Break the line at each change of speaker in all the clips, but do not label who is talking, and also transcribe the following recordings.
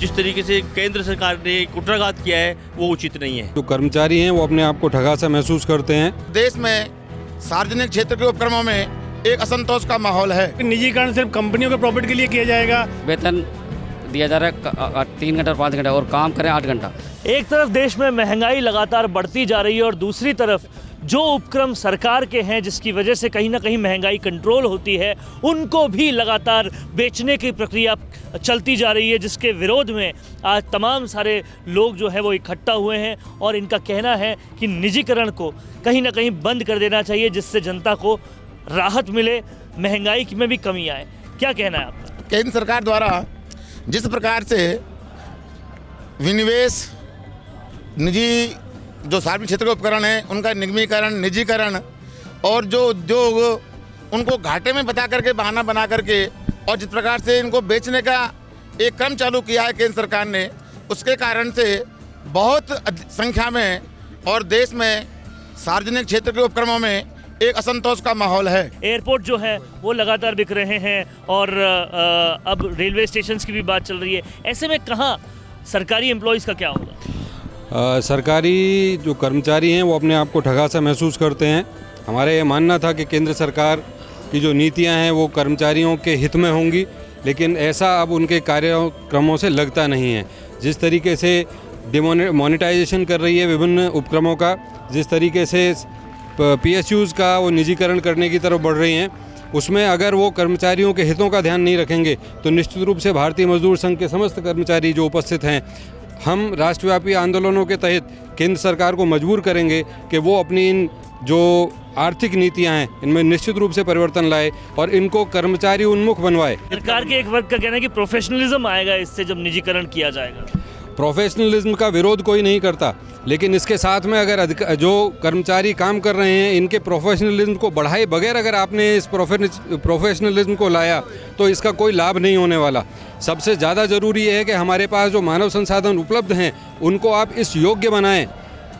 जिस तरीके से केंद्र सरकार ने कुठाराघात किया है वो उचित नहीं है।
जो कर्मचारी हैं वो अपने आप को ठगा सा महसूस करते हैं।
देश में सार्वजनिक क्षेत्र के उपक्रमों में एक असंतोष का माहौल है।
निजीकरण सिर्फ कंपनियों के प्रॉफिट के लिए किया जाएगा।
वेतन दिया जा रहा है 3 घंटा और 5 घंटा और काम करें 8 घंटा।
एक तरफ देश में महंगाई लगातार बढ़ती जा रही है और दूसरी तरफ जो उपक्रम सरकार के हैं जिसकी वजह से कहीं ना कहीं महंगाई कंट्रोल होती है उनको भी लगातार बेचने की प्रक्रिया चलती जा रही है, जिसके विरोध में आज तमाम सारे लोग जो है वो इकट्ठा हुए हैं और इनका कहना है कि निजीकरण को कहीं ना कहीं बंद कर देना चाहिए जिससे जनता को राहत मिले, महंगाई में भी कमी आए। क्या कहना है आपका?
केंद्र सरकार द्वारा जिस प्रकार से विनिवेश, निजी जो सार्वजनिक क्षेत्र के उपकरण हैं उनका निगमीकरण, निजीकरण और जो उद्योग उनको घाटे में बता करके, बहाना बना करके और जिस प्रकार से इनको बेचने का एक क्रम चालू किया है केंद्र सरकार ने, उसके कारण से बहुत संख्या में और देश में सार्वजनिक क्षेत्र के उपक्रमों में एक असंतोष का माहौल है।
एयरपोर्ट जो है वो लगातार बिक रहे हैं और अब रेलवे स्टेशन की भी बात चल रही है। ऐसे में कहाँ सरकारी एम्प्लॉयज़ का क्या होगा?
सरकारी जो कर्मचारी हैं वो अपने आप को ठगा सा महसूस करते हैं। हमारा ये मानना था कि केंद्र सरकार की जो नीतियां हैं वो कर्मचारियों के हित में होंगी, लेकिन ऐसा अब उनके कार्यक्रमों से लगता नहीं है। जिस तरीके से डिमोनेटाइजेशन कर रही है विभिन्न उपक्रमों का, जिस तरीके से PSUs का वो निजीकरण करने की तरफ बढ़ रही हैं, उसमें अगर वो कर्मचारियों के हितों का ध्यान नहीं रखेंगे तो निश्चित रूप से भारतीय मजदूर संघ के समस्त कर्मचारी जो उपस्थित हैं, हम राष्ट्रव्यापी आंदोलनों के तहत केंद्र सरकार को मजबूर करेंगे कि वो अपनी इन जो आर्थिक नीतियां हैं इनमें निश्चित रूप से परिवर्तन लाए और इनको कर्मचारी उन्मुख बनवाए।
सरकार के एक वर्ग का कहना है कि प्रोफेशनलिज्म आएगा इससे जब निजीकरण किया जाएगा।
प्रोफेशनलिज्म का विरोध कोई नहीं करता, लेकिन इसके साथ में अगर जो कर्मचारी काम कर रहे हैं इनके प्रोफेशनलिज्म को बढ़ाए बगैर अगर आपने इस प्रोफेशनलिज्म को लाया तो इसका कोई लाभ नहीं होने वाला। सबसे ज़्यादा ज़रूरी है कि हमारे पास जो मानव संसाधन उपलब्ध हैं उनको आप इस योग्य बनाएं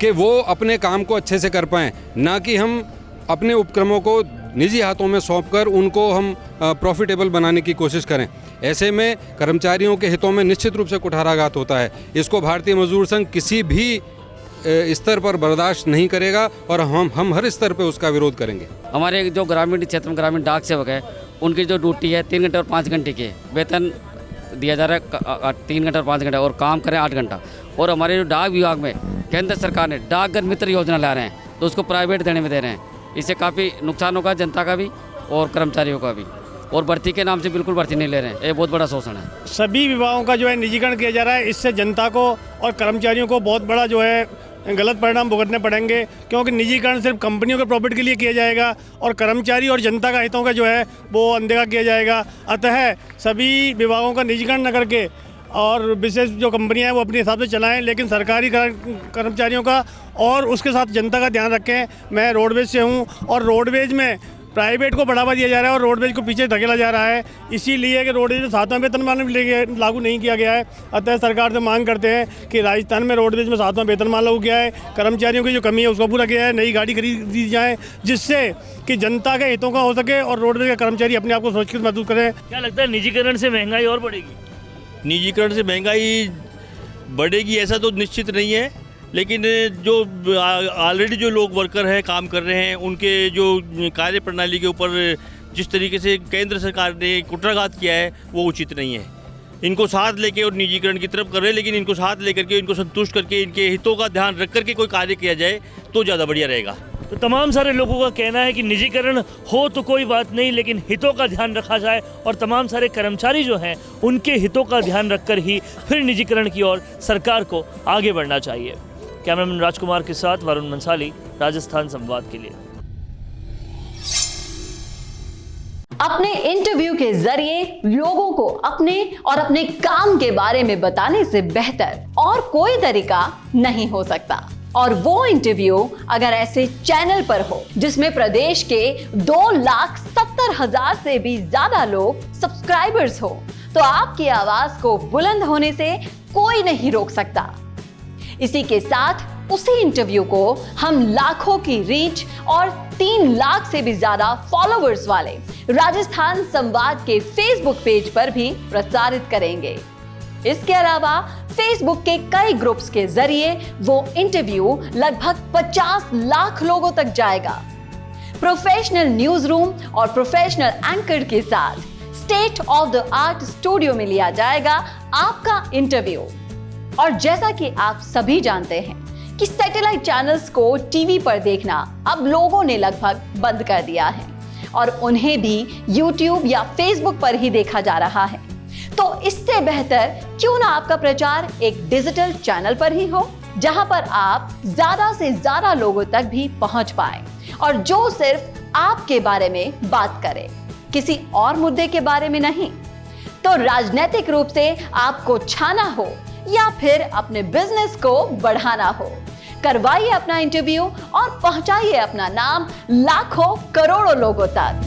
कि वो अपने काम को अच्छे से कर पाएँ, ना कि हम अपने उपक्रमों को निजी हाथों में सौंपकर उनको हम प्रॉफिटेबल बनाने की कोशिश करें। ऐसे में कर्मचारियों के हितों में निश्चित रूप से कुठाराघात होता है। इसको भारतीय मजदूर संघ किसी भी स्तर पर बर्दाश्त नहीं करेगा और हम हर स्तर पर उसका विरोध करेंगे।
हमारे जो ग्रामीण क्षेत्र में ग्रामीण डाक सेवक है उनकी जो ड्यूटी है 3 घंटे और 5 घंटे की, वेतन दिया जा रहा है 3 घंटा और 5 घंटा और काम करें 8 घंटा। और हमारे जो डाक विभाग में केंद्र सरकार ने डाकघर मित्र योजना ला रहे हैं तो उसको प्राइवेट देने में दे रहे हैं। इससे काफ़ी नुकसान होगा जनता का भी और कर्मचारियों का भी, और भर्ती के नाम से बिल्कुल भर्ती नहीं ले रहे हैं। ये बहुत बड़ा शोषण है।
सभी विभागों का जो है निजीकरण किया जा रहा है, इससे जनता को और कर्मचारियों को बहुत बड़ा जो है गलत परिणाम भुगतने पड़ेंगे, क्योंकि निजीकरण सिर्फ कंपनियों के प्रॉफिट के लिए किया जाएगा और कर्मचारी और जनता का हितों का जो है वो अनदेखा किया जाएगा। अतः सभी विभागों का निजीकरण न करके और विशेष जो कंपनियां हैं वो अपने हिसाब से चलाएं, लेकिन सरकारी कर्मचारियों का और उसके साथ जनता का ध्यान रखें। मैं रोडवेज से हूं और रोडवेज में प्राइवेट को बढ़ावा दिया जा रहा है और रोडवेज को पीछे धकेला जा रहा है, इसीलिए कि रोडवेज में 7वां वेतनमान भी लागू नहीं किया गया है। अतः सरकार से मांग करते हैं कि राजस्थान में रोडवेज में 7वां वेतनमान लागू किया है, कर्मचारियों की जो कमी है उसको पूरा किया है, नई गाड़ी खरीद दी जाए जिससे कि जनता के हितों का हो सके और रोडवेज के कर्मचारी अपने आप को सुरक्षित महसूस करें।
क्या लगता है निजीकरण से महंगाई और बढ़ेगी?
निजीकरण से महंगाई बढ़ेगी ऐसा तो निश्चित नहीं है, लेकिन जो ऑलरेडी जो लोग वर्कर हैं, काम कर रहे हैं, उनके जो कार्य प्रणाली के ऊपर जिस तरीके से केंद्र सरकार ने कुठाराघात किया है वो उचित नहीं है। इनको साथ लेके और निजीकरण की तरफ कर रहे हैं, लेकिन इनको साथ लेकर के, इनको संतुष्ट करके, इनके हितों का ध्यान रख करके कोई कार्य किया जाए तो ज़्यादा बढ़िया रहेगा।
तो तमाम सारे लोगों का कहना है कि निजीकरण हो तो कोई बात नहीं, लेकिन हितों का ध्यान रखा जाए और तमाम सारे कर्मचारी जो हैं उनके हितों का ध्यान रखकर ही फिर निजीकरण की ओर सरकार को आगे बढ़ना चाहिए। कैमरामैन राजकुमार के साथ वरुण मंसाली, राजस्थान संवाद के लिए।
अपने इंटरव्यू के जरिए लोगों को अपने और अपने काम के बारे में बताने से बेहतर और कोई तरीका नहीं हो सकता। और वो इंटरव्यू अगर ऐसे चैनल पर हो जिसमें प्रदेश के 2,70,000 से भी ज्यादा लोग सब्सक्राइबर्स हो, तो आपकी आवाज को बुलंद होने से कोई नहीं रोक सकता। इसी के साथ उसी इंटरव्यू को हम लाखों की रीच और 3 लाख से भी ज्यादा फॉलोअर्स वाले राजस्थान संवाद के फेसबुक पेज पर भी प्रसारित करेंगे। इसके अलावा फेसबुक के कई ग्रुप्स के जरिए वो इंटरव्यू लगभग 50 लाख लोगों तक जाएगा। प्रोफेशनल न्यूज रूम और प्रोफेशनल एंकर के साथ state of the art studio में लिया जाएगा आपका इंटरव्यू। और जैसा कि आप सभी जानते हैं कि सैटेलाइट चैनल्स को टीवी पर देखना अब लोगों ने लगभग बंद कर दिया है और उन्हें भी YouTube या Facebook पर ही देखा जा रहा है। तो इससे बेहतर क्यों ना आपका प्रचार एक डिजिटल चैनल पर ही हो, जहां पर आप ज्यादा से ज्यादा लोगों तक भी पहुंच पाए और जो सिर्फ आपके बारे में बात करे, किसी और मुद्दे के बारे में नहीं। तो राजनीतिक रूप से आपको छाना हो या फिर अपने बिजनेस को बढ़ाना हो, करवाइए अपना इंटरव्यू और पहुंचाइए अपना नाम लाखों करोड़ों लोगों तक।